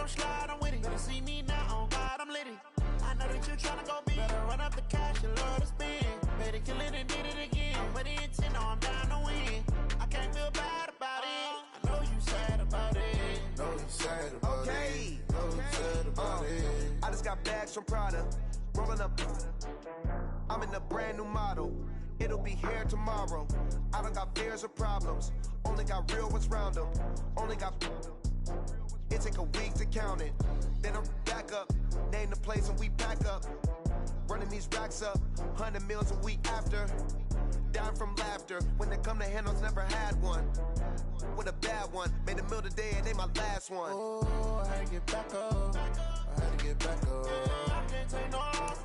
come slide, I'm with it. Better see me now, on God, I'm litty. I know that you tryna go big. Better run up the cash, you love to spend. Better kill it and did it again. But the intent, no, I'm down to win. I can't feel bad about it. I know you sad about it. Know you sad about it. Know you sad about it. I just got bags from Prada. Rolling up. I'm in a brand new model. It'll be here tomorrow. I don't got fears or problems. Only got real ones round them. Only got. It take a week to count it. Then I'm back up. Name the place and we pack up. Running these racks up. 100 meals a week after. Dying from laughter. When it come to handles, never had one. With a bad one. Made a meal today and they my last one. Oh, I had to get back up. I had to get back up. I can't take no loss.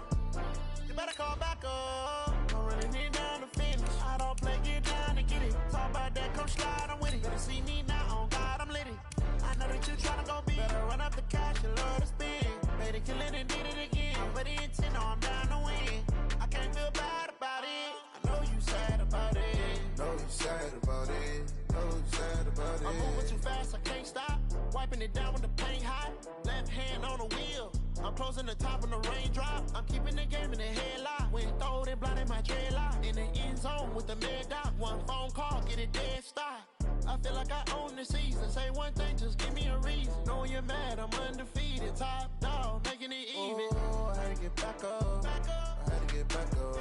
You better call back up. I'm running it down to finish. I don't play, get down and get it. Talk about that, come slide, I'm with it. Better see me now, on God, I'm litty. I know that you tryna go big. Better run up the cash, you love to spend. Better kill it and did it again. But the intent, no, I'm down to win. I can't feel bad about it. I know you sad about it. Know you sad about it. Know you sad about it. I'm moving too fast, I can't stop. Wiping it down with the paint hot. Left hand on the wheel. I'm closing the top of the raindrop. I'm keeping the game in the headlock. When throwed and blinded my dreadlock. In the end zone with the mad dot. One phone call, get it dead stop. I feel like I own the season. Say one thing, just give me a reason. Knowing you're mad, I'm undefeated. Top dog, making it even. Oh, I had to get back up. I had to get back up.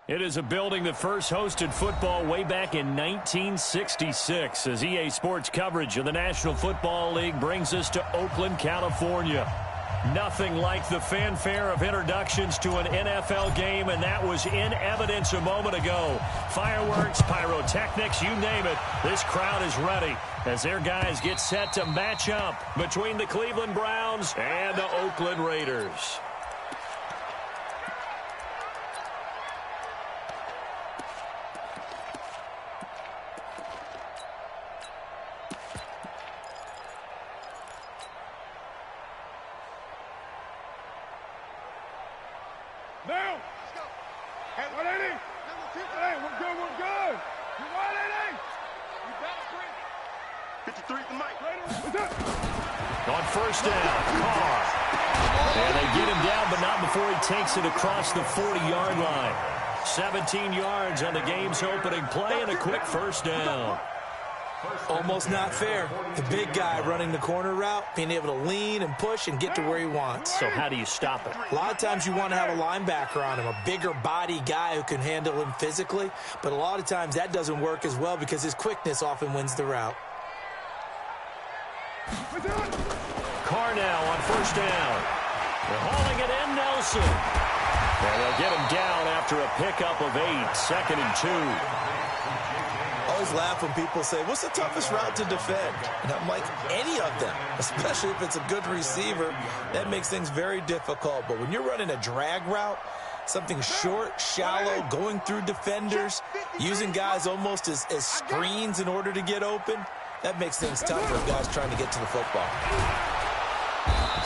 It is a building that first hosted football way back in 1966 as EA Sports coverage of the National Football League brings us to Oakland, California. Nothing like the fanfare of introductions to an NFL game, and that was in evidence a moment ago. Fireworks, pyrotechnics, you name it. This crowd is ready as their guys get set to match up between the Cleveland Browns and the Oakland Raiders. Now! Hey, 180! Hey, we're good, we're good! You 180! You got 53 the mic. On first down, Carr. And they get him down, but not before he takes it across the 40-yard line. 17 yards on the game's opening play and a quick first down. Almost not fair. The big guy running the corner route, being able to lean and push and get to where he wants. So how do you stop it? A lot of times you want to have a linebacker on him, a bigger body guy who can handle him physically, but a lot of times that doesn't work as well because his quickness often wins the route. Carr now on first down. They're hauling it in, Nelson. And they'll get him down after a pickup of 8, 2nd and 2. Always laugh when people say, what's the toughest route to defend? And I'm like, any of them, especially if it's a good receiver. That makes things very difficult. But when you're running a drag route, something short, shallow, going through defenders, using guys almost as screens in order to get open, that makes things tough for guys trying to get to the football.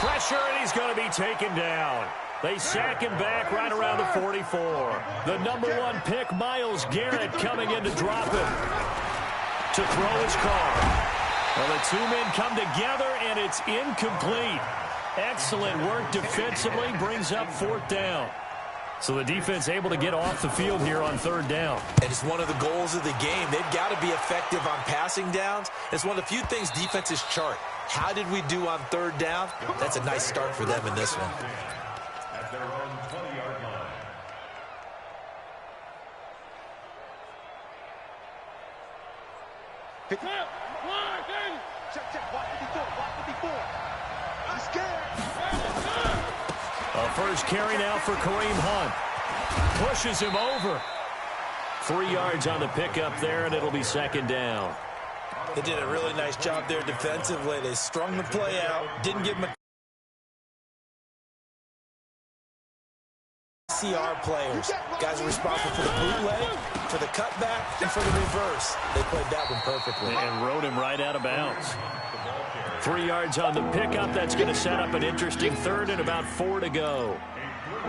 Pressure, and he's going to be taken down. They sack him back right around the 44. The number 1 pick, Myles Garrett, coming in to drop him. To throw his car. Well, the two men come together, and it's incomplete. Excellent work defensively, brings up 4th down. So the defense able to get off the field here on 3rd down. And it's one of the goals of the game. They've got to be effective on passing downs. It's one of the few things defenses chart. How did we do on 3rd down? That's a nice start for them in this one. At their own 20-yard line. Pick up. Check. Watch 54. I'm scared. A first carry now for Kareem Hunt. Pushes him over. 3 yards on the pickup there, and it'll be 2nd down. They did a really nice job there defensively. They strung the play out, didn't give him a CR players. Guys are responsible for the bootleg, for the cutback, and for the reverse. They played that one perfectly. And rode him right out of bounds. 3 yards on the pickup. That's going to set up an interesting 3rd and about 4 to go.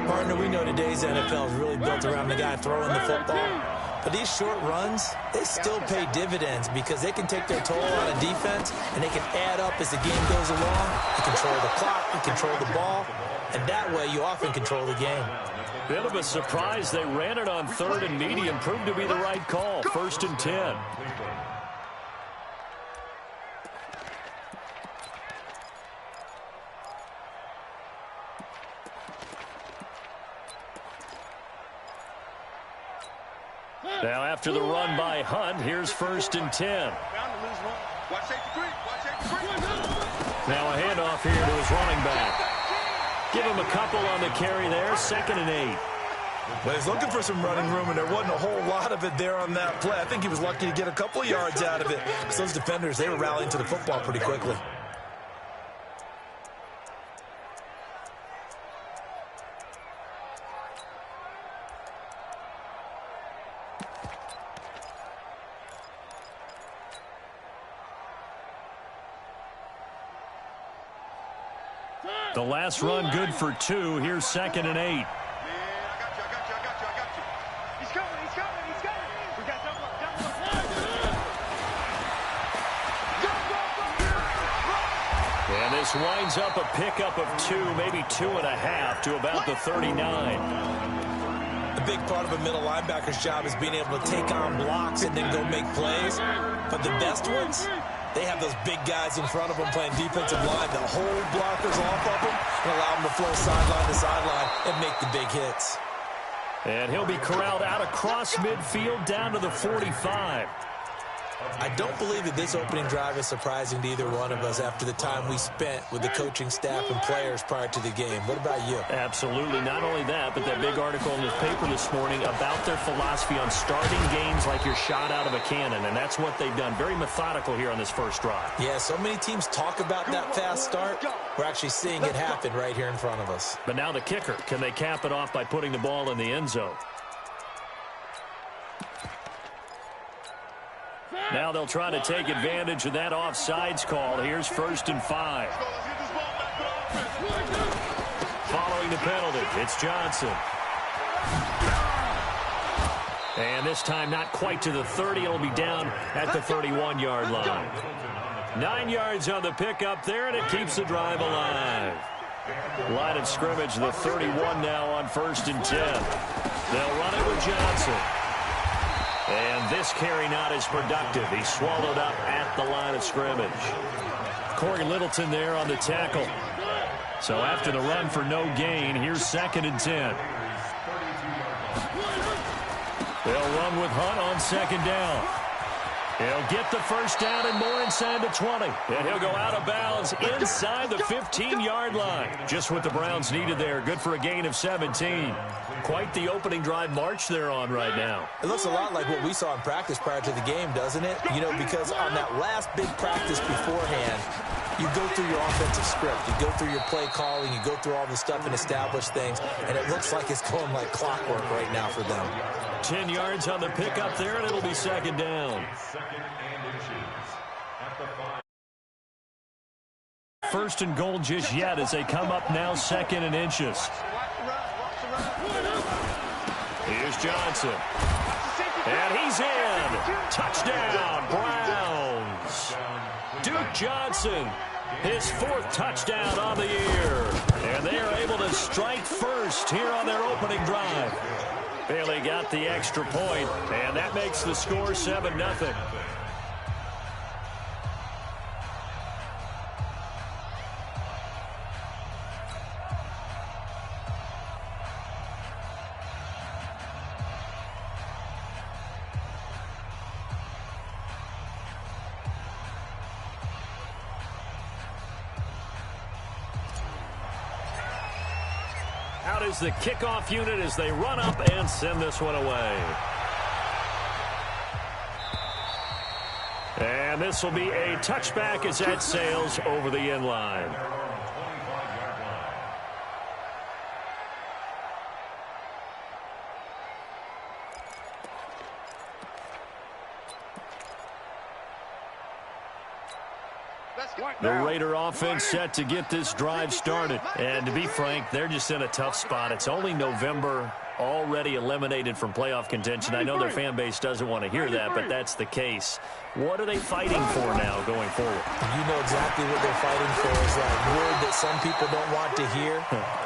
Partner, we know today's NFL is really built around the guy throwing the football. But these short runs, they still pay dividends because they can take their toll on a defense, and they can add up as the game goes along. You control the clock, you control the ball, and that way you often control the game. Bit of a surprise. They ran it on 3rd and medium. Proved to be the right call. 1st and 10. Now after the run by Hunt, here's 1st and 10. Now a handoff here to his running back. Give him a couple on the carry there, 2nd and 8. Well, he's looking for some running room, and there wasn't a whole lot of it there on that play. I think he was lucky to get a couple of yards out of it, because those defenders, they were rallying to the football pretty quickly. The last run good for 2. Here's 2nd and 8. And this winds up a pickup of 2, maybe 2.5 to about the 39. A big part of a middle linebacker's job is being able to take on blocks and then go make plays. But the best ones, they have those big guys in front of them playing defensive line that hold blockers off of them and allow them to flow sideline to sideline and make the big hits. And he'll be corralled out across midfield down to the 45. I don't believe that this opening drive is surprising to either one of us after the time we spent with the coaching staff and players prior to the game. What about you? Absolutely. Not only that, but that big article in the paper this morning about their philosophy on starting games like you're shot out of a cannon, and that's what they've done. Very methodical here on this first drive. Yeah, so many teams talk about that fast start. We're actually seeing it happen right here in front of us. But now the kicker. Can they cap it off by putting the ball in the end zone? Now they'll try to take advantage of that offsides call. Here's 1st and 5. Following the penalty, it's Johnson. And this time not quite to the 30. It'll be down at the 31-yard line. 9 yards on the pickup there, and it keeps the drive alive. Line of scrimmage, the 31 now on 1st and 10. They'll run it with Johnson. And this carry not as productive. He's swallowed up at the line of scrimmage. Corey Littleton there on the tackle. So after the run for no gain, here's 2nd and 10. They'll run with Hunt on 2nd down. He'll get the first down and more inside the 20. And he'll go out of bounds inside the 15-yard line. Just what the Browns needed there. Good for a gain of 17. Quite the opening drive march they're on right now. It looks a lot like what we saw in practice prior to the game, doesn't it? You know, because on that last big practice beforehand, you go through your offensive script. You go through your play calling. You go through all the stuff and establish things. And it looks like it's going like clockwork right now for them. 10 yards on the pickup there, and it'll be 2nd down. 1st and goal just yet as they come up now 2nd and inches. Here's Johnson. And he's in. Touchdown, Browns. Duke Johnson, his 4th touchdown on the year. And they are able to strike first here on their opening drive. Bailey got the extra point, and that makes the score 7-0. Out is the kickoff unit as they run up and send this one away. And this will be a touchback as that sails over the end line. The Raider offense set to get this drive started. And to be frank, they're just in a tough spot. It's only November, already eliminated from playoff contention. I know their fan base doesn't want to hear that, but that's the case. What are they fighting for now going forward? You know exactly what they're fighting for. Is that word that some people don't want to hear,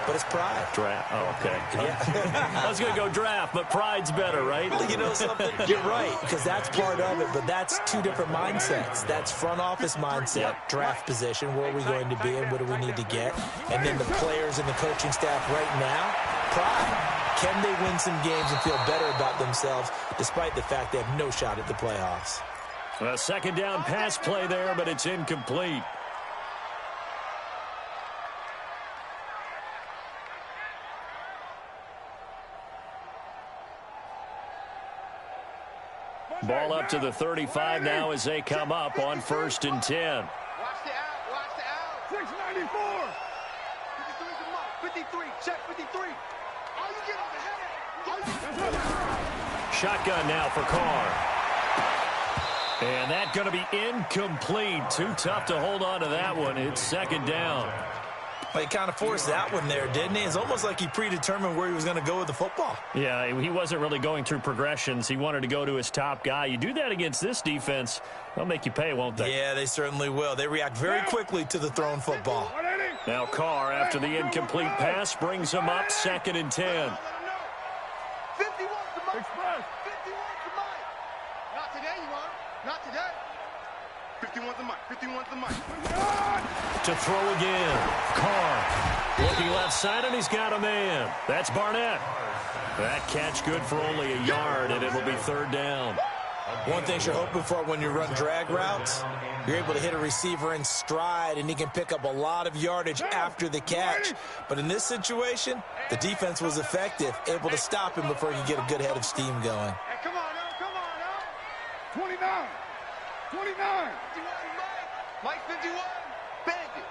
but it's pride. Draft. Oh, okay. Yeah. I was going to go draft, but pride's better, right? You know something? You're right, because that's part of it, but that's two different mindsets. That's front office mindset, draft position, where are we going to be and what do we need to get? And then the players and the coaching staff right now, pride. Can they win some games and feel better about themselves despite the fact they have no shot at the playoffs? A second down pass play there, but it's incomplete. Ball up to the 35 now as they come up on 1st and 10. Watch the out. Watch the out. 694. 53's a mark. 53. Check 53. All you get on the head. Shotgun now for Carr. And that's going to be incomplete. Too tough to hold on to that one. It's 2nd down. Well, he kind of forced that one there, didn't he? It's almost like he predetermined where he was going to go with the football. Yeah, he wasn't really going through progressions. He wanted to go to his top guy. You do that against this defense, they'll make you pay, won't they? Yeah, they certainly will. They react very quickly to the thrown football. Now Carr, after the incomplete pass, brings him up 2nd and 10. 51's the mic. 51's the mic. Not today, you want. Not today. 51's the mic. 51's the mic. To throw again. Carr looking left side, and he's got a man. That's Barnett. That catch good for only a yard, and it'll be 3rd down. One thing you're hoping for when you run drag routes, you're able to hit a receiver in stride, and he can pick up a lot of yardage after the catch. But in this situation, the defense was effective, able to stop him before he could get a good head of steam going. Hey, come on now. Come on now. 29. 29. 51 Mike 51. Bandit.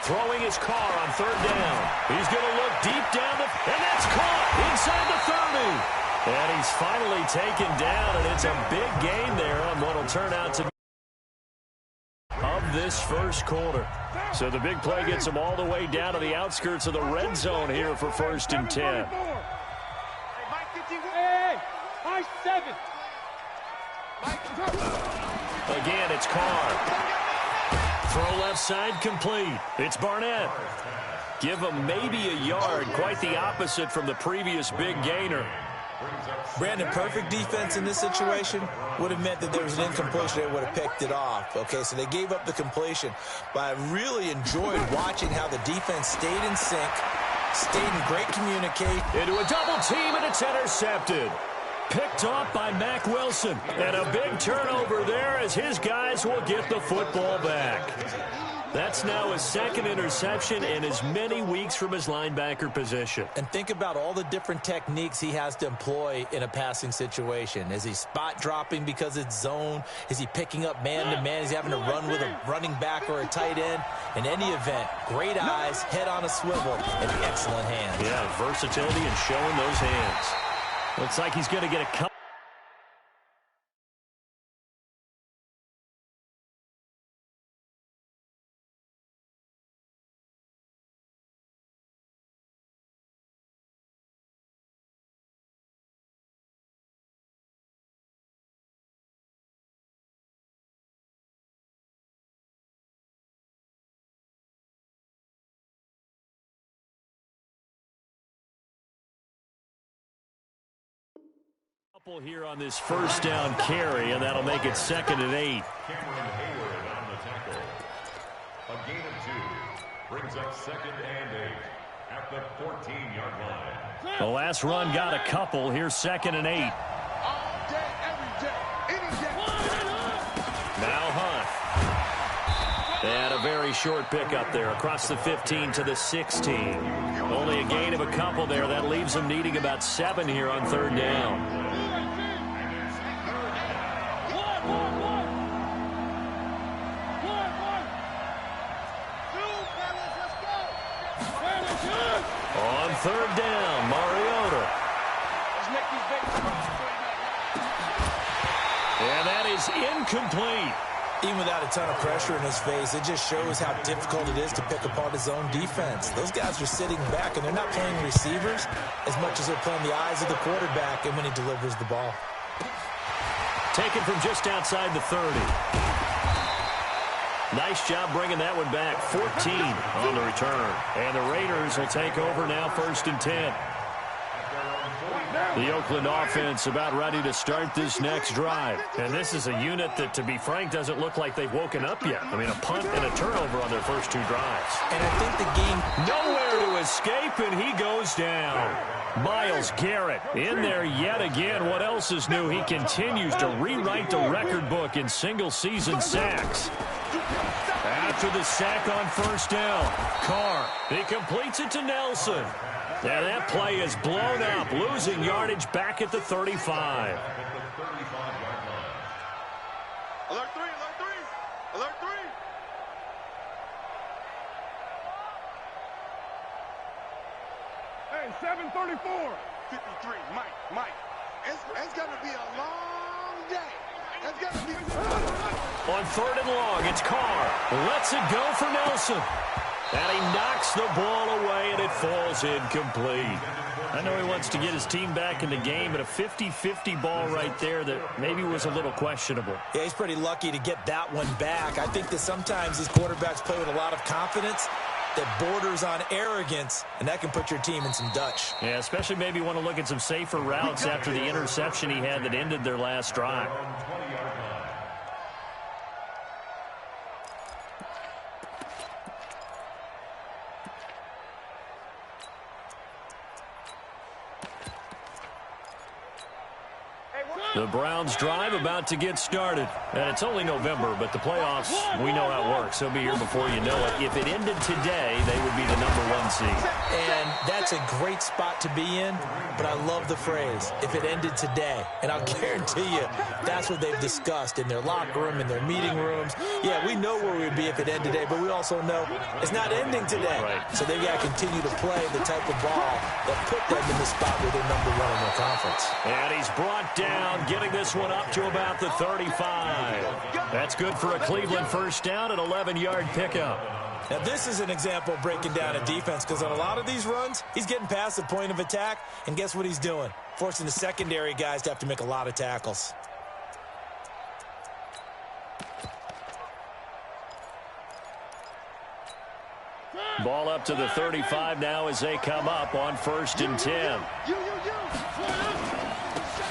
Throwing his Carr on 3rd down. He's going to look deep down and that's caught inside the 30. And he's finally taken down, and it's a big gain there on what will turn out to be of this first quarter. So the big play gets him all the way down to the outskirts of the red zone here for 1st and 10. Hey, Mike 51. Hey, Mike 7. Again, it's Carr. Throw left side complete. It's Barnett. Give him maybe a yard. Quite the opposite from the previous big gainer. Brandon, perfect defense in this situation would have meant that there was an incompletion. They would have picked it off. Okay, so they gave up the completion. But I really enjoyed watching how the defense stayed in sync, stayed in great communication. Into a double team, and it's intercepted. Picked off by Mack Wilson. And a big turnover there as his guys will get the football back. That's now his 2nd interception in as many weeks from his linebacker position. And think about all the different techniques he has to employ in a passing situation. Is he spot dropping because it's zone? Is he picking up man-to-man? Is he having to run with a running back or a tight end? In any event, great eyes, head on a swivel, and excellent hands. Yeah, versatility and showing those hands. Looks like he's going to get a couple. Here on this 1st down carry, and that'll make it 2nd and 8. Cameron Hayward on the tackle. A gain of 2 brings up 2nd and 8 at the 14-yard line. The last run got a couple. Here's 2nd and 8. All day, every day, any day. Now Hunt. And a very short pickup there across the 15 to the 16. Only a gain of a couple there. That leaves them needing about 7 here on 3rd down. On 3rd down, Mariota. And that is incomplete. Even without a ton of pressure in his face, it just shows how difficult it is to pick apart his own defense. Those guys are sitting back, and they're not playing receivers as much as they're playing the eyes of the quarterback and when he delivers the ball. Taken from just outside the 30. Nice job bringing that one back. 14 on the return. And the Raiders will take over now, 1st and 10. The Oakland offense about ready to start this next drive. And this is a unit that, to be frank, doesn't look like they've woken up yet. I mean, a punt and a turnover on their first 2 drives. And I think the game... Nowhere to escape, and he goes down. Myles Garrett in there yet again. What else is new? He continues to rewrite the record book in single-season sacks. After the sack on 1st down, Carr, he completes it to Nelson. And that play is blown up, losing yardage back at the 35. Alert 3, alert 3, alert 3. Hey, 7:34. 53, Mike. It's going to be a long day. It's going to be... On 3rd and long, it's Carr. Lets it go for Nelson. And he knocks the ball away, and it falls incomplete. I know he wants to get his team back in the game, but a 50-50 ball right there that maybe was a little questionable. Yeah, he's pretty lucky to get that one back. I think that sometimes these quarterbacks play with a lot of confidence that borders on arrogance, and that can put your team in some Dutch. Yeah, especially maybe want to look at some safer routes after the interception he had that ended their last drive. The Browns drive about to get started. And it's only November, but the playoffs, we know how it works. They'll be here before you know it. If it ended today, they would be the #1 seed. And that's a great spot to be in, but I love the phrase, if it ended today. And I'll guarantee you, that's what they've discussed in their locker room, in their meeting rooms. Yeah, we know where we'd be if it ended today, but we also know it's not ending today. Right. So they've got to continue to play the type of ball that put them in the spot where they're #1 in their conference. And he's brought down, getting this one up to about the 35. That's good for a Cleveland 1st down, an 11-yard pickup. Now, this is an example of breaking down a defense, because on a lot of these runs, he's getting past the point of attack, and guess what he's doing? Forcing the secondary guys to have to make a lot of tackles. Ball up to the 35 now as they come up on 1st and 10.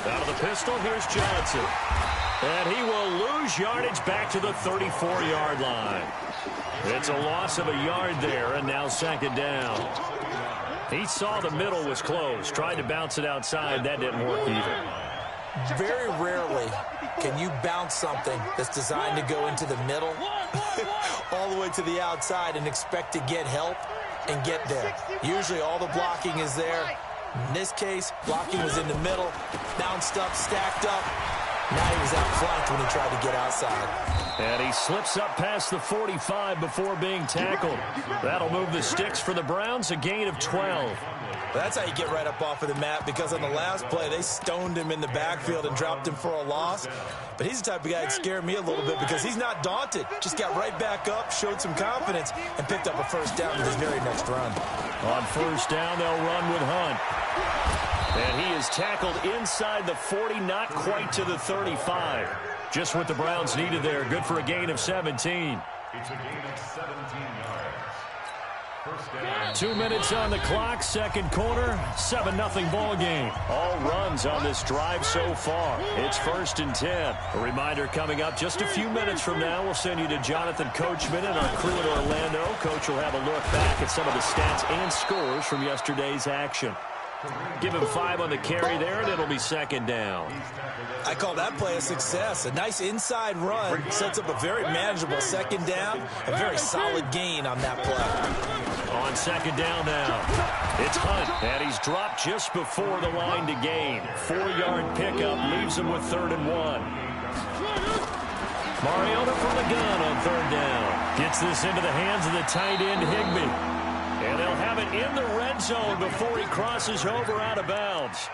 Out of the pistol, here's Johnson. And he will lose yardage back to the 34-yard line. It's a loss of a yard there, and now 2nd down. He saw the middle was closed, tried to bounce it outside. That didn't work either. Very rarely can you bounce something that's designed to go into the middle all the way to the outside and expect to get help and get there. Usually all the blocking is there. In this case, blocking was in the middle, bounced up, stacked up. Now he was outflanked when he tried to get outside. And he slips up past the 45 before being tackled. That'll move the sticks for the Browns, a gain of 12. That's how you get right up off of the mat, because on the last play, they stoned him in the backfield and dropped him for a loss. But he's the type of guy that scared me a little bit because he's not daunted. Just got right back up, showed some confidence, and picked up a 1st down with his very next run. On 1st down, they'll run with Hunt. And he is tackled inside the 40, not quite to the 35. Just what the Browns needed there. Good for a gain of 17. It's a gain of 17 yards. 1st down. 2 minutes on the clock, 2nd quarter, 7-0 ball game. All runs on this drive so far. It's 1st and 10. A reminder coming up just a few minutes from now. We'll send you to Jonathan Coachman and our crew in Orlando. Coach will have a look back at some of the stats and scores from yesterday's action. Give him 5 on the carry there, and it'll be 2nd down. I call that play a success. A nice inside run sets up a very manageable 2nd down. A very solid gain on that play. On 2nd down now, it's Hunt, and he's dropped just before the line to gain. 4-yard pickup leaves him with 3rd and 1. Mariota from the gun on 3rd down. Gets this into the hands of the tight end, Higbee. And they'll have it in the red zone before he crosses over out of bounds.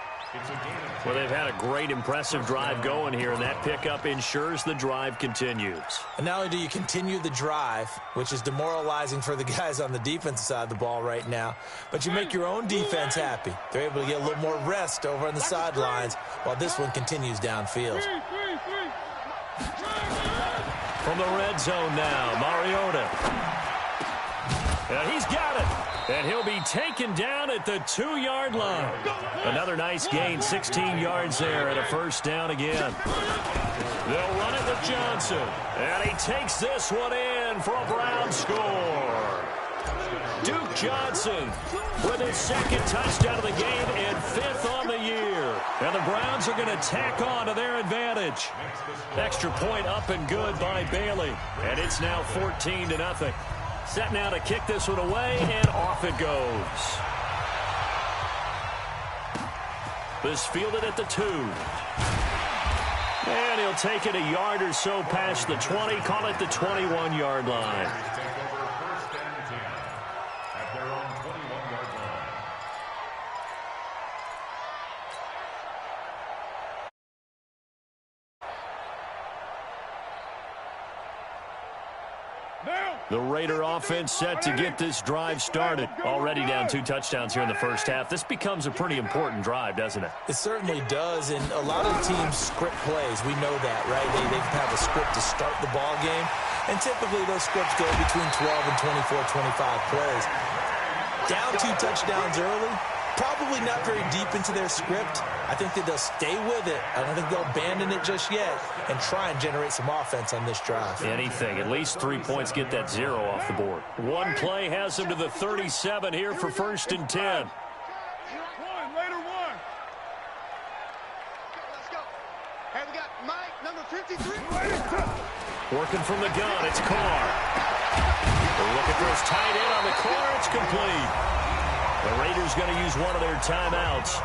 Well, they've had a great, impressive drive going here, and that pickup ensures the drive continues. And not only do you continue the drive, which is demoralizing for the guys on the defensive side of the ball right now, but you make your own defense happy. They're able to get a little more rest over on the sidelines while this one continues downfield. From the red zone now, Mariota. And he's got it. And he'll be taken down at the 2-yard line. Another nice gain, 16 yards there, and a first down again. They'll run it with Johnson. And he takes this one in for a Brown score. Duke Johnson with his second touchdown of the game and 5th on the year. And the Browns are going to tack on to their advantage. Extra point up and good by Bailey. And it's now 14-0. Set now to kick this one away, and off it goes. This fielded at the 2. And he'll take it a yard or so past the 20, call it the 21-yard line. The Raider offense set to get this drive started. Already down 2 touchdowns here in the first half. This becomes a pretty important drive, doesn't it? It certainly does, and a lot of teams script plays. We know that, right? They have a script to start the ball game, and typically those scripts go between 12 and 24, 25 plays. Down 2 touchdowns early, probably not very deep into their script. I think that they'll stay with it. I don't think they'll abandon it just yet and try and generate some offense on this drive. Anything. At least 3 points, get that 0 off the board. One play has them to the 37 here for 1st and 10. Later one. Let's go. Hey, we got Mike, number 53. Working from the gun, it's Carr. They're looking for his tight end on the corner. It's complete. The Raiders going to use one of their timeouts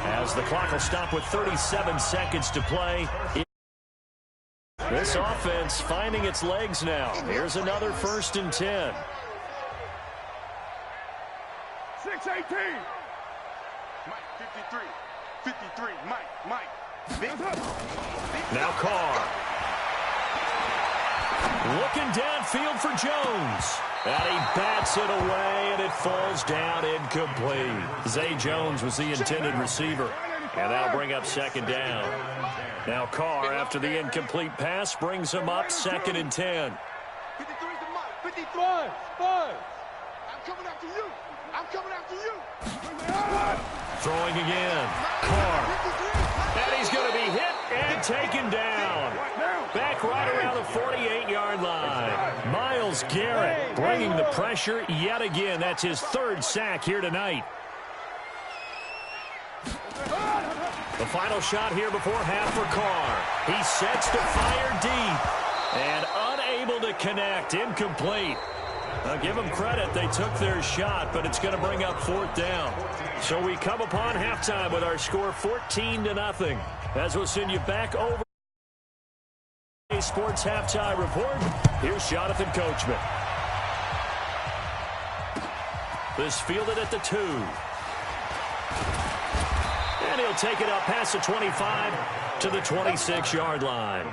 as the clock will stop with 37 seconds to play. This offense finding its legs now. Here's another 1st and 10. 6-18. Mike, 53. Mike. Now Carr. Looking downfield for Jones. And he bats it away, and it falls down incomplete. Zay Jones was the intended receiver. And that'll bring up 2nd down. Now Carr, after the incomplete pass, brings him up 2nd and 10. 53's the Mike. 55. I'm coming after you. Throwing again. Carr. And he's going to be hit and taken down. Back right around the 48-yard line. Myles Garrett bringing the pressure yet again. That's his 3rd sack here tonight. The final shot here before half for Carr. He sets to fire deep and unable to connect. Incomplete. Now give them credit. They took their shot, but it's going to bring up 4th down. So we come upon halftime with our score 14-0. As we'll send you back over Sports Halftime Report. Here's Jonathan Coachman. This fielded at the 2. And he'll take it up past the 25 to the 26-yard line.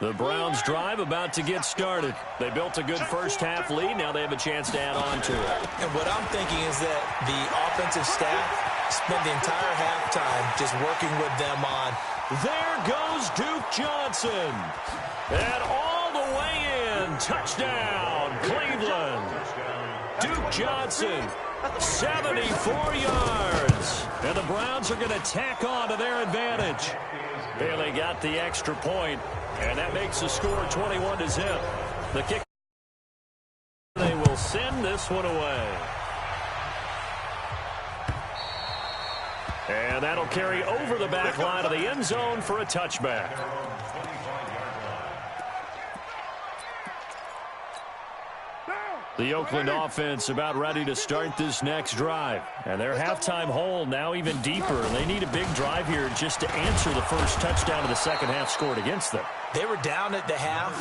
The Browns drive about to get started. They built a good first half lead. Now they have a chance to add on to it. And what I'm thinking is that the offensive staff spent the entire halftime just working with them on. There goes Duke Johnson. And all the way in. Touchdown, Cleveland. Duke Johnson, 74 yards. And the Browns are going to tack on to their advantage. Bailey got the extra point. And that makes the score 21-0. The kick. They will send this one away. And that'll carry over the back line of the end zone for a touchback. The Oakland offense about ready to start this next drive. And their halftime hole now even deeper. They need a big drive here just to answer the first touchdown of the second half scored against them. They were down at the half.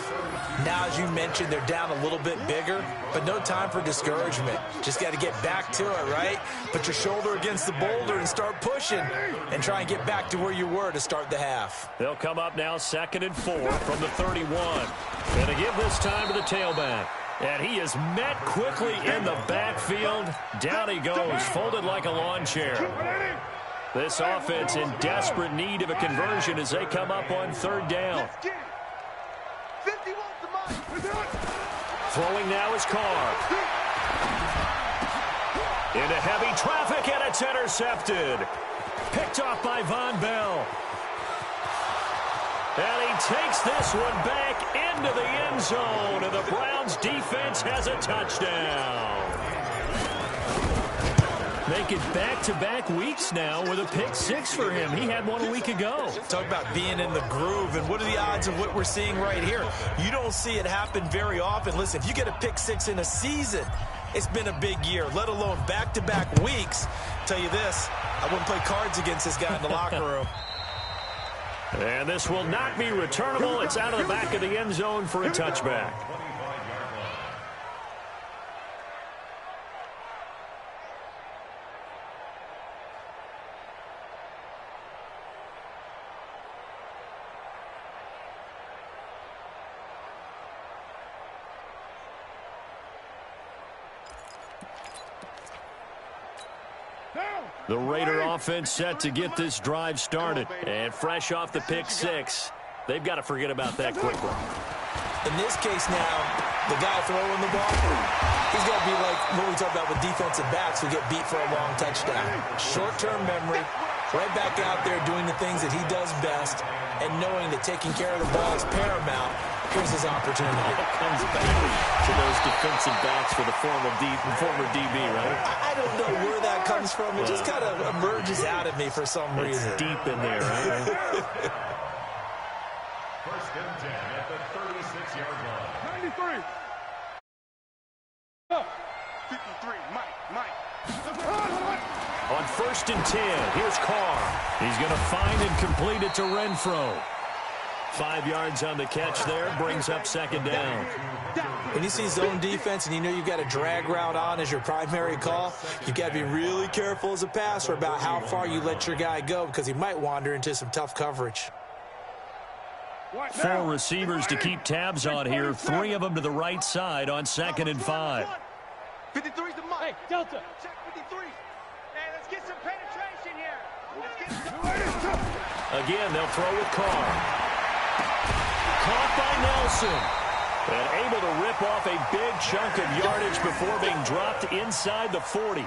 Now, as you mentioned, they're down a little bit bigger, but no time for discouragement. Just got to get back to it, right? Put your shoulder against the boulder and start pushing and try and get back to where you were to start the half. They'll come up now 2nd and 4 from the 31. And to give this time to the tailback. And he is met quickly in the backfield. Down he goes, folded like a lawn chair. This offense in desperate need of a conversion as they come up on 3rd down. Throwing now is Carr. Into heavy traffic, and it's intercepted. Picked off by Von Bell. And he takes this one back into the end zone, and the Browns defense has a touchdown. Make it back-to-back weeks now with a pick 6 for him. He had one a week ago. Talk about being in the groove, and what are the odds of what we're seeing right here? You don't see it happen very often. Listen, if you get a pick 6 in a season, it's been a big year, let alone back-to-back weeks. Tell you this, I wouldn't play cards against this guy in the locker room. And this will not be returnable. It's out of the back of the end zone for a touchback. The Raider offense set to get this drive started. And fresh off the pick 6, they've got to forget about that quickly. In this case now, the guy throwing the ball, he's got to be like what we talk about with defensive backs who get beat for a long touchdown. Short-term memory, right back out there doing the things that he does best, and knowing that taking care of the ball is paramount. Here's his opportunity. It comes back to those defensive backs for the former DB, right? I don't know where that comes from. It just kind of emerges out of me for some reason. It's deep in there, right? 1st and 10 at the 36-yard line. 93. 53, Mike. On 1st and 10, here's Carr. He's going to find and complete it to Renfro. 5 yards on the catch there, brings up 2nd down. When you see zone defense and you know you've got a drag route on as your primary call, you've got to be really careful as a passer about how far you let your guy go because he might wander into some tough coverage. 4 receivers to keep tabs on here, 3 of them to the right side on 2nd and 5. 53's the Mike. Hey, Delta. Check 53. Hey, let's get some penetration here. Again, they'll throw with Carr. Caught by Nelson. And able to rip off a big chunk of yardage before being dropped inside the 40.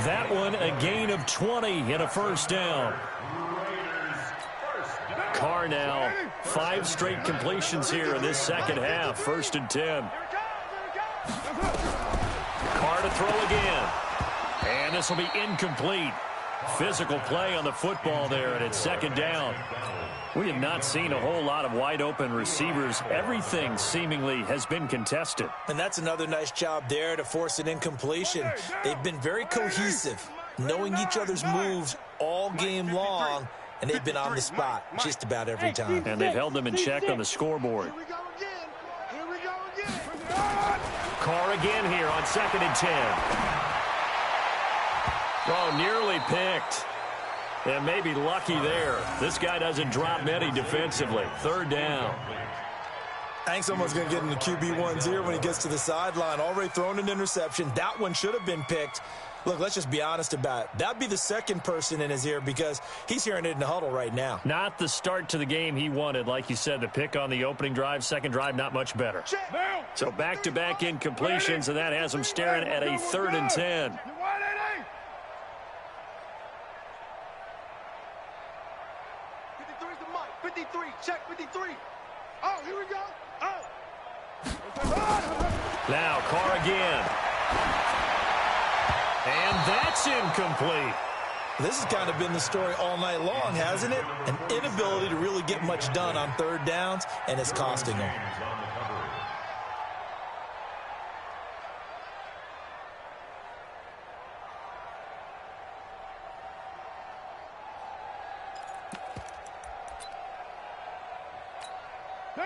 That one a gain of 20 and a 1st down. Carr now 5 straight completions here in this 2nd half. 1st and 10. Carr to throw again. And this will be incomplete. Physical play on the football there, and it's 2nd down. We have not seen a whole lot of wide-open receivers. Everything seemingly has been contested. And that's another nice job there to force an incompletion. They've been very cohesive, knowing each other's moves all game long, and they've been on the spot just about every time. And they've held them in check on the scoreboard. Carr again here on 2nd and 10. Oh, nearly picked. And maybe lucky there. This guy doesn't drop many defensively. 3rd down. I think someone's going to get in the QB1's ear when he gets to the sideline. Already thrown an interception. That one should have been picked. Look, let's just be honest about it. That'd be the 2nd person in his ear because he's hearing it in the huddle right now. Not the start to the game he wanted. Like you said, the pick on the opening drive, 2nd drive, not much better. So back-to-back incompletions, and that has him staring at a 3rd and 10. 53, check 53. Oh, here we go. Oh. Now Carr again. And that's incomplete. This has kind of been the story all night long, hasn't it? An inability to really get much done on 3rd downs, and it's costing them.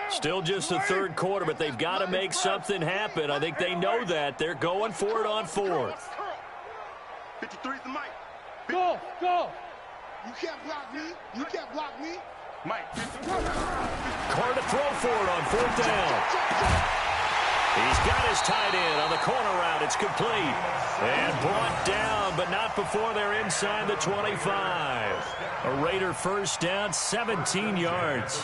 Still just the third quarter, but they've got to make something happen. I think they know that. They're going for it on fourth. 53's the mic. Go. You can't block me. You can't block me. Mike. Carr to throw for it on fourth down. He's got his tight end on the corner route. It's complete. And brought down, but not before they're inside the 25. A Raider first down, 17 yards.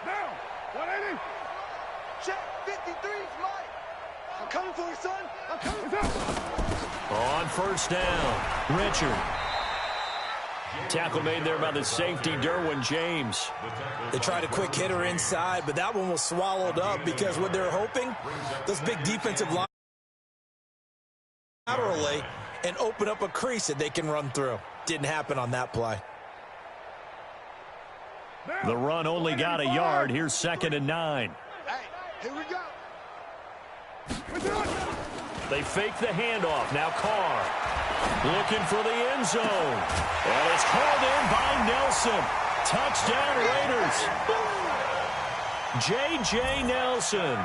Down. 180. Check. 53's Mike. I'm coming for you, son. I'm coming for you. On first down, Richard. Tackle made there by the safety, Derwin James. They tried a quick hitter inside, but that one was swallowed up because what they're hoping, those big defensive line laterally and open up a crease that they can run through. Didn't happen on that play. The run only got a yard. Here's 2nd and 9. Hey, here we go. They fake the handoff. Now Carr looking for the end zone. And it's called in by Nelson. Touchdown Raiders. J.J. Nelson.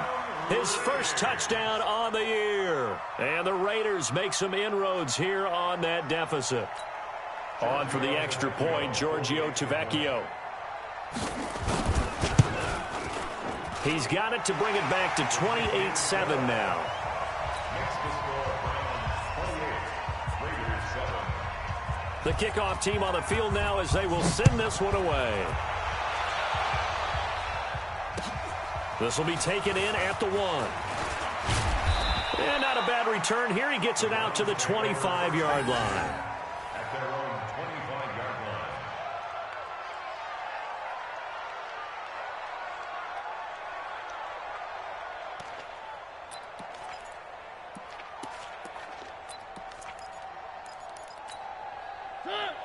His first touchdown on the year. And the Raiders make some inroads here on that deficit. On for the extra point, Giorgio Tavecchio. He's got it to bring it back to 28-7 now. The kickoff team on the field now as they will send this one away. This will be taken in at the 1. And not a bad return here. He gets it out to the 25-yard line. At their own 25-yard line.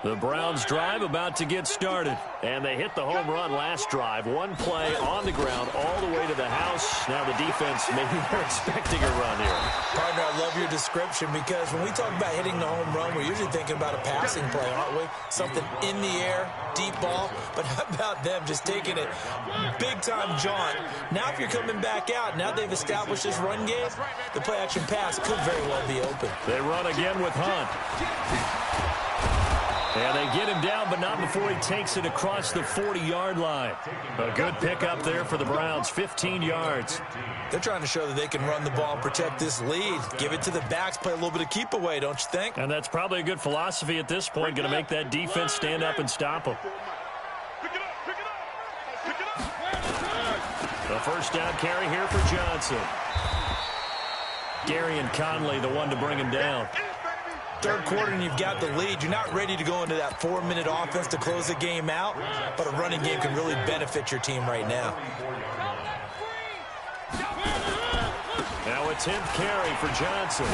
The Browns drive about to get started. And they hit the home run last drive. One play on the ground all the way to the house. Now the defense, maybe they're expecting a run here. Partner, I love your description because when we talk about hitting the home run, we're usually thinking about a passing play, aren't we? Something in the air, deep ball. But how about them just taking it big-time jaunt? Now if you're coming back out, now they've established this run game, the play-action pass could very well be open. They run again with Hunt. And they get him down, but not before he takes it across the 40-yard line. A good pickup there for the Browns, 15 yards. They're trying to show that they can run the ball and protect this lead. Give it to the backs, play a little bit of keep away, don't you think? And that's probably a good philosophy at this point, going to make that defense stand up and stop them. The first down carry here for Johnson. Darian Conley, the one to bring him down. Third quarter and you've got the lead. You're not ready to go into that 4-minute offense to close the game out, but a running game can really benefit your team right now. Now a 10th carry for Johnson.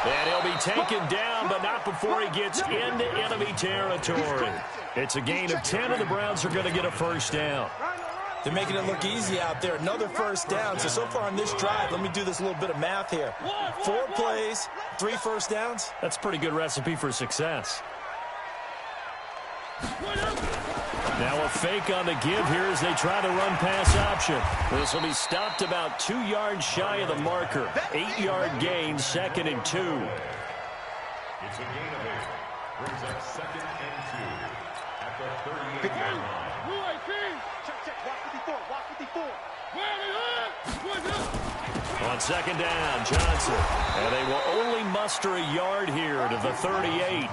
And he'll be taken down, but not before he gets into enemy territory. It's a gain of 10, and the Browns are going to get a first down. They're making it look easy out there. Another first down. So far on this drive, let me do this little bit of math here. 4 plays, 3 first downs. That's a pretty good recipe for success. Now a fake on the give here as they try to run pass option. This will be stopped about 2 yards shy of the marker. 8-yard gain, 2nd and 2. It's a gain of 8. Brings up 2nd and 2 at the 38-yard line. On 2nd down, Johnson. And they will only muster a yard here to the 38.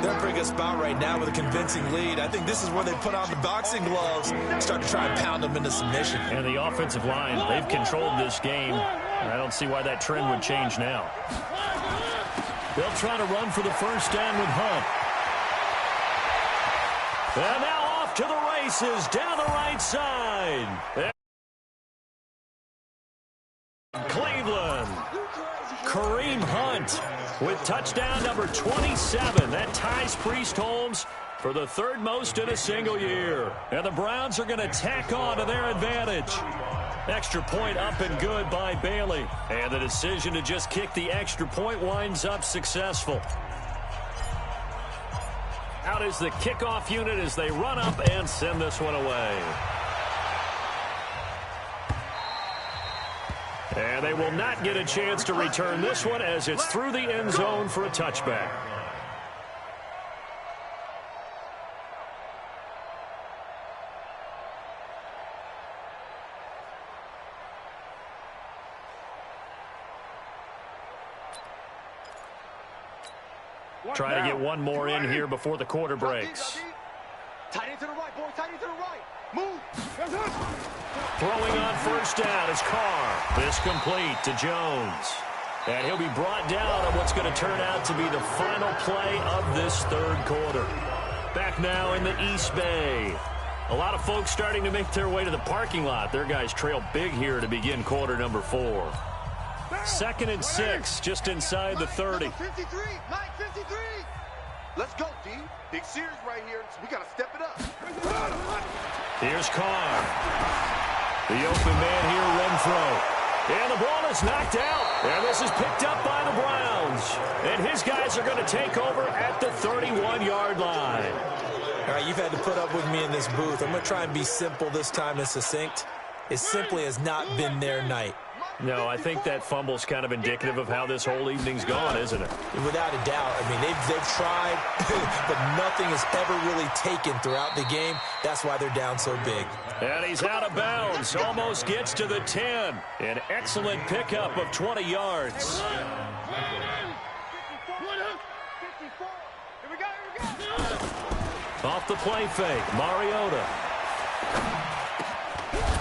They're in a pretty good spot right now with a convincing lead. I think this is where they put on the boxing gloves, start to try and pound them into submission. And the offensive line, they've controlled this game. I don't see why that trend would change now. They'll try to run for the first down with Hunt. And now off to the races down the right side. Cleveland. Kareem Hunt with touchdown number 27. That ties Priest Holmes for the 3rd most in a single year. And the Browns are going to tack on to their advantage. Extra point up and good by Bailey. And the decision to just kick the extra point winds up successful. Out is the kickoff unit as they run up and send this one away. And they will not get a chance to return this one as it's through the end zone for a touchback. Try to get one more in here before the quarter breaks. Tight end to the right, boy. Tight end to the right. Move. Throwing on first down is Carr. This complete to Jones. And he'll be brought down on what's going to turn out to be the final play of this third quarter. Back now in the East Bay. A lot of folks starting to make their way to the parking lot. Their guys trail big here to begin quarter number 4. 2nd and 6, just inside the 30. 53, Mike 53. Let's go, D. Big series right here. We got to step it up. Here's Carr. The open man here, Renfro. And the ball is knocked out. And this is picked up by the Browns. And his guys are going to take over at the 31-yard line. All right, you've had to put up with me in this booth. I'm going to try and be simple this time and succinct. It simply has not been their night. No, I think that fumble's kind of indicative of how this whole evening's gone, isn't it? Without a doubt. I mean, they've tried, but nothing has ever really taken throughout the game. That's why they're down so big. And he's out of bounds. Almost gets to the 10. An excellent pickup of 20 yards. Off the play fake, Mariota.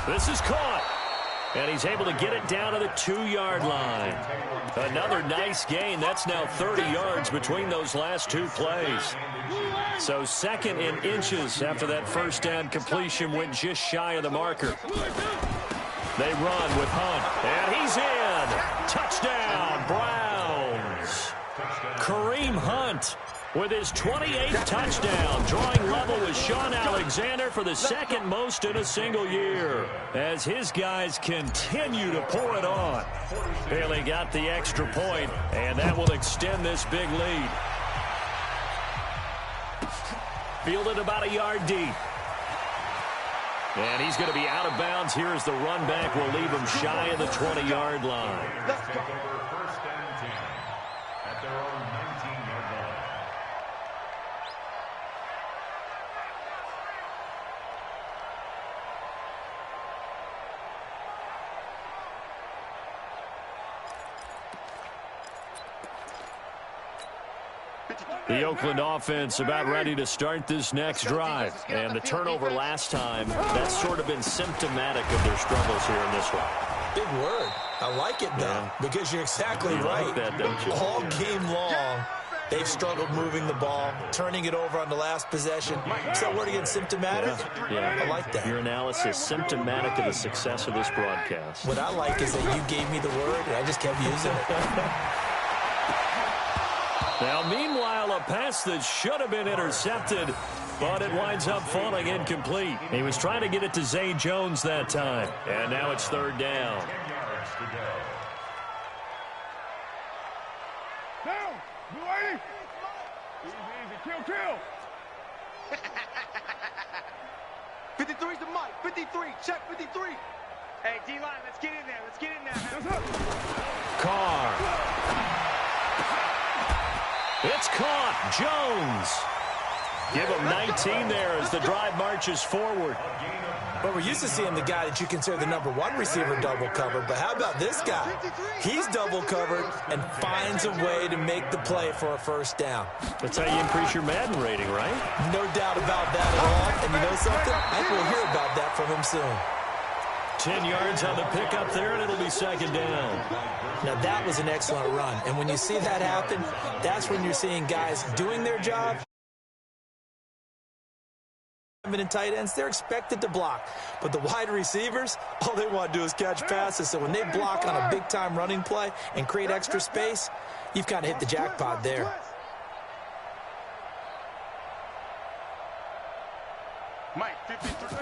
This is caught. And he's able to get it down to the 2-yard line. Another nice gain. That's now 30 yards between those last two plays. So 2nd and inches after that first down completion went just shy of the marker. They run with Hunt. And he's in. Touchdown, Browns. Kareem Hunt with his 28th touchdown, drawing level with Sean Alexander for the 2nd most in a single year, as his guys continue to pour it on. Bailey got the extra point, and that will extend this big lead. Fielded about a yard deep. And he's going to be out of bounds here as the run back will leave him shy of the 20-yard line. The Oakland offense about ready to start this next drive. And the turnover last time, that's sort of been symptomatic of their struggles here in this one. Big word. I like it, though, because you're exactly right. Like that, don't you? All game long, they've struggled moving the ball, turning it over on the last possession. Is that word again, symptomatic? Yeah. I like that. Your analysis, symptomatic of the success of this broadcast. What I like is that you gave me the word, and I just kept using it. Now, meanwhile, a pass that should have been intercepted, but it winds up falling incomplete. He was trying to get it to Zay Jones that time, and now it's 3rd down. Down. Blue 80. Easy. Kill. 53's the mic. 53. Check 53. Hey, D-line, let's get in there. Carr. It's caught. Jones. Give him 19 there as the drive marches forward. But we're used to seeing the guy that you consider the #1 receiver double covered. But how about this guy? He's double covered and finds a way to make the play for a first down. That's how you increase your Madden rating, right? No doubt about that at all. And you know something? I think we'll hear about that from him soon. 10 yards on the pickup there, and it'll be 2nd down. Now, that was an excellent run. And when you see that happen, that's when you're seeing guys doing their job. And tight ends, they're expected to block. But the wide receivers, all they want to do is catch passes. So when they block on a big-time running play and create extra space, you've kind of hit the jackpot there. Mike, 53.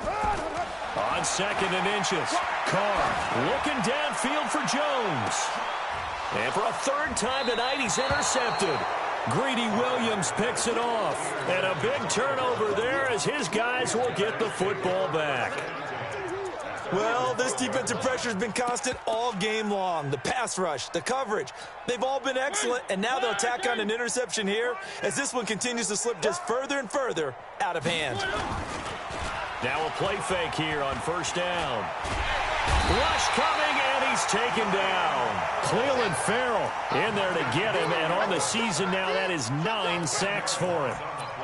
On 2nd and inches, Carr looking downfield for Jones. And for a 3rd time tonight, he's intercepted. Greedy Williams picks it off. And a big turnover there as his guys will get the football back. Well, this defensive pressure has been constant all game long. The pass rush, the coverage, they've all been excellent, and now they'll tack on an interception here as this one continues to slip just further and further out of hand. Now a play fake here on first down. Rush coming, and he's taken down. Cleveland Farrell in there to get him, and on the season now, that is 9 sacks for him.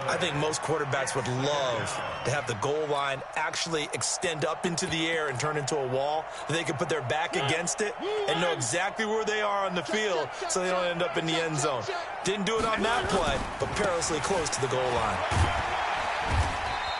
I think most quarterbacks would love to have the goal line actually extend up into the air and turn into a wall. They can put their back against it and know exactly where they are on the field so they don't end up in the end zone. Didn't do it on that play, but perilously close to the goal line.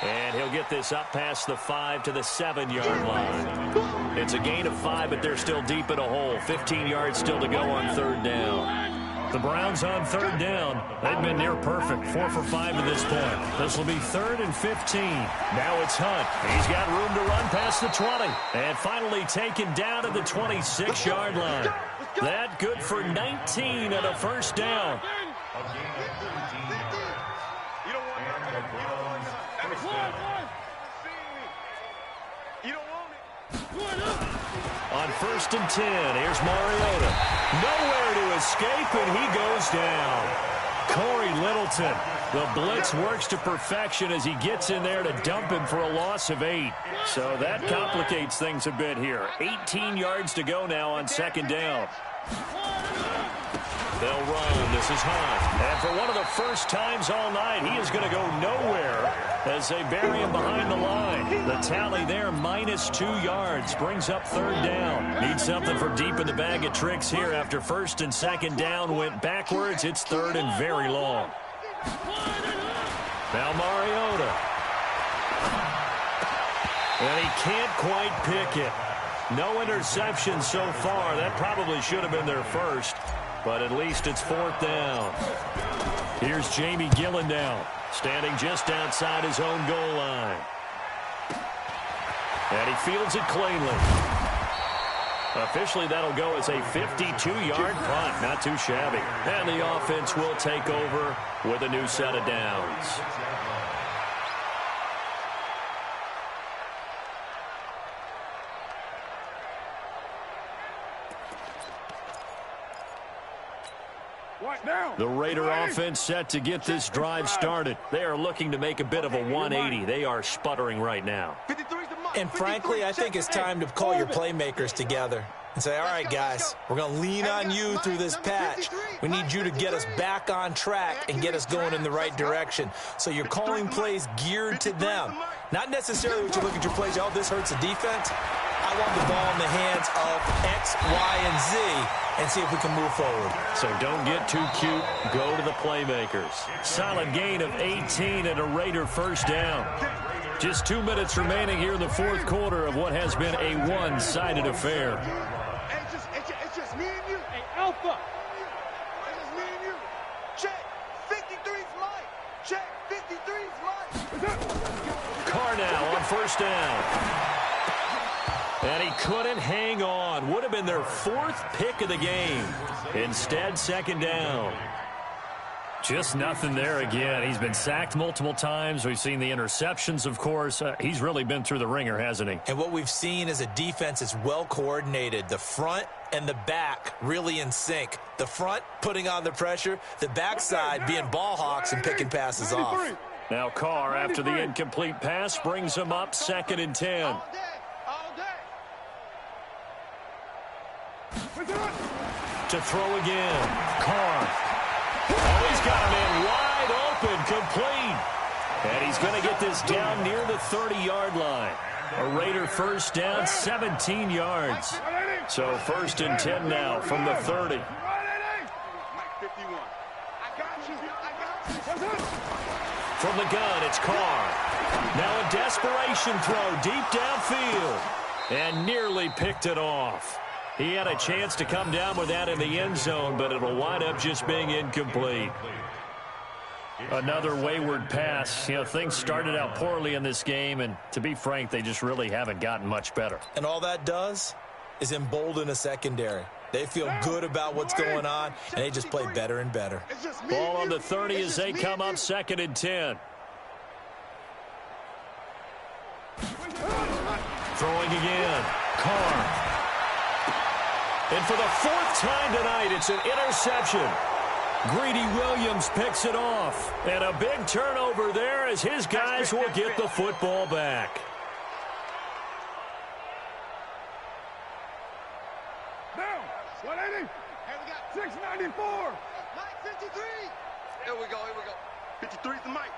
And he'll get this up past the 5 to the 7-yard line. It's a gain of 5, but they're still deep in a hole. 15 yards still to go on third down. The Browns on third down. They've been near perfect, 4 for 5 to this point. This will be 3rd and 15. Now it's Hunt. He's got room to run past the 20. And finally taken down at the 26-yard line. That good for 19 and a first down. On 1st and 10, here's Mariota. Nowhere to escape, and he goes down. Corey Littleton. The blitz works to perfection as he gets in there to dump him for a loss of 8. So that complicates things a bit here. 18 yards to go now on 2nd down. They'll run. This is Hunt. And for one of the first times all night, he is going to go nowhere as they bury him behind the line. The tally there, -2 yards, brings up 3rd down. Need something for deep in the bag of tricks here after 1st and 2nd down went backwards. It's 3rd and very long. Now Mariota. And he can't quite pick it. No interception so far. That probably should have been their first. But at least it's 4th down. Here's Jamie Gillendown, standing just outside his own goal line. And he fields it cleanly. Officially, that'll go as a 52-yard punt. Not too shabby. And the offense will take over with a new set of downs. The Raider offense set to get this drive started. They are looking to make a bit of a 180. They are sputtering right now. And frankly, I think it's time to call your playmakers together and say, all right, guys, we're going to lean on you through this patch. We need you to get us back on track and get us going in the right direction. So you're calling plays geared to them. Not necessarily what you look at your plays, oh, this hurts the defense. I want the ball in the hands of X, Y, and Z and see if we can move forward. So don't get too cute. Go to the playmakers. Solid gain of 18 and a Raider first down. Just 2 minutes remaining here in the 4th quarter of what has been a one-sided affair. It's just me and you. Hey, Alpha. It's just me and you. Check. 53's mine. Check. 53's mine. Carr now on first down. And he couldn't hang on. Would have been their 4th pick of the game. Instead, 2nd down. Just nothing there again. He's been sacked multiple times. We've seen the interceptions, of course. He's really been through the ringer, hasn't he? And what we've seen is a defense that's well coordinated. The front and the back really in sync. The front putting on the pressure. The backside being ball hawks and picking passes off. Now Carr, after the incomplete pass, brings him up 2nd and 10. To throw again. Carr. Oh, he's got him in wide open, complete. And he's going to get this down near the 30-yard line. A Raider first down, 17 yards. So 1st and 10 now from the 30. From the gun, it's Carr. Now a desperation throw deep downfield. And nearly picked it off. He had a chance to come down with that in the end zone, but it'll wind up just being incomplete. Another wayward pass. You know, things started out poorly in this game, and to be frank, they just really haven't gotten much better. And all that does is embolden a secondary. They feel good about what's going on, and they just play better and better. Ball on the 30 as they come up 2nd and 10. Throwing again. Carr. And for the 4th time tonight, it's an interception. Greedy Williams picks it off. And a big turnover there as his guys will get the football back. Down. 180. And we got 694. Mike 53. Here we go. 53 is the mic.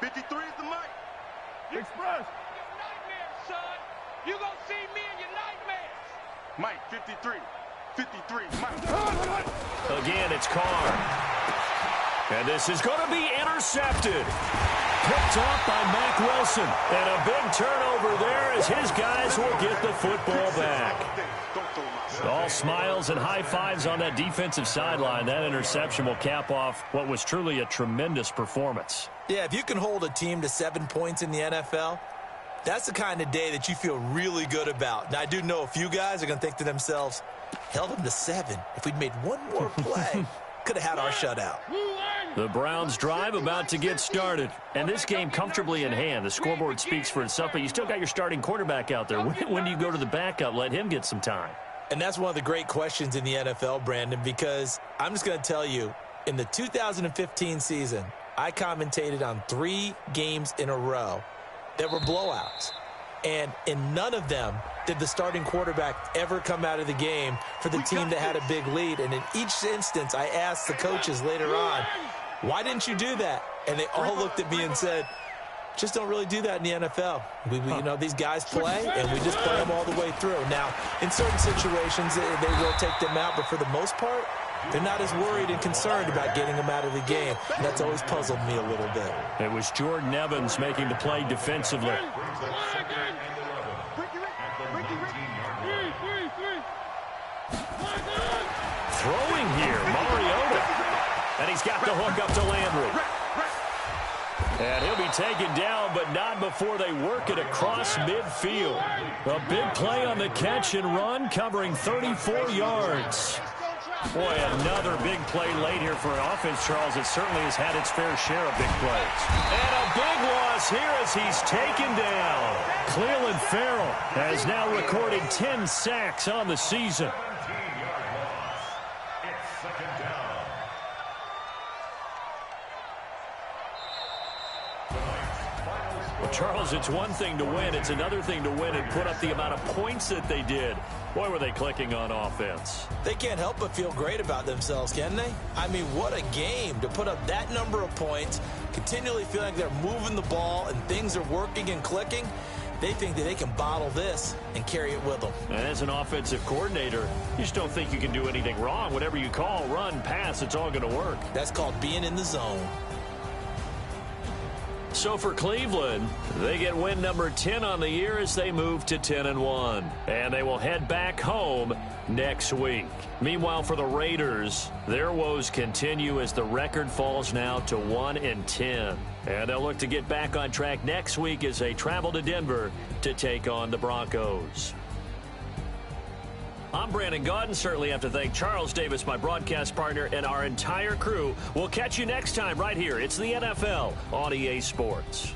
53 is the mic. Express. Your nightmares, son. You gonna see me in your nightmares. Mike 53. 53. Mike. Again, it's Carr. And this is going to be intercepted. Picked off by Mack Wilson. And a big turnover there as his guys will get the football back. All smiles and high fives on that defensive sideline. That interception will cap off what was truly a tremendous performance. Yeah, if you can hold a team to 7 points in the NFL, that's the kind of day that you feel really good about. Now, I do know a few guys are going to think to themselves, held them to 7. If we'd made one more play, could have had our shutout. The Browns drive about to get started. And this game comfortably in hand. The scoreboard speaks for itself, but you still got your starting quarterback out there. When do you go to the backup? Let him get some time. And that's one of the great questions in the NFL, Brandon, because I'm just going to tell you, in the 2015 season, I commentated on 3 games in a row that were blowouts. And in none of them did the starting quarterback ever come out of the game for the team that had a big lead. And in each instance, I asked the coaches later on, why didn't you do that? And they all looked at me and said, just don't really do that in the NFL. You know, these guys play, and we just play them all the way through. Now, in certain situations, they will take them out, but for the most part, they're not as worried and concerned about getting them out of the game. And that's always puzzled me a little bit. It was Jordan Evans making the play defensively. Throwing here, Mariota. And he's got the hook up to Landry. And he'll be taken down, but not before they work it across midfield. A big play on the catch and run, covering 34 yards. Boy, another big play late here for an offense, Charles. It certainly has had its fair share of big plays. And a big loss here as he's taken down. Cleveland Farrell has now recorded 10 sacks on the season. Charles, it's one thing to win. It's another thing to win and put up the amount of points that they did. Boy, were they clicking on offense. They can't help but feel great about themselves, can they? I mean, what a game to put up that number of points, continually feel like they're moving the ball and things are working and clicking. They think that they can bottle this and carry it with them. And as an offensive coordinator, you just don't think you can do anything wrong. Whatever you call, run, pass, it's all going to work. That's called being in the zone. So for Cleveland, they get win number 10 on the year as they move to 10-1. And they will head back home next week. Meanwhile, for the Raiders, their woes continue as the record falls now to 1-10. And they'll look to get back on track next week as they travel to Denver to take on the Broncos. I'm Brandon Gaudin. Certainly have to thank Charles Davis, my broadcast partner, and our entire crew. We'll catch you next time right here. It's the NFL on EA Sports.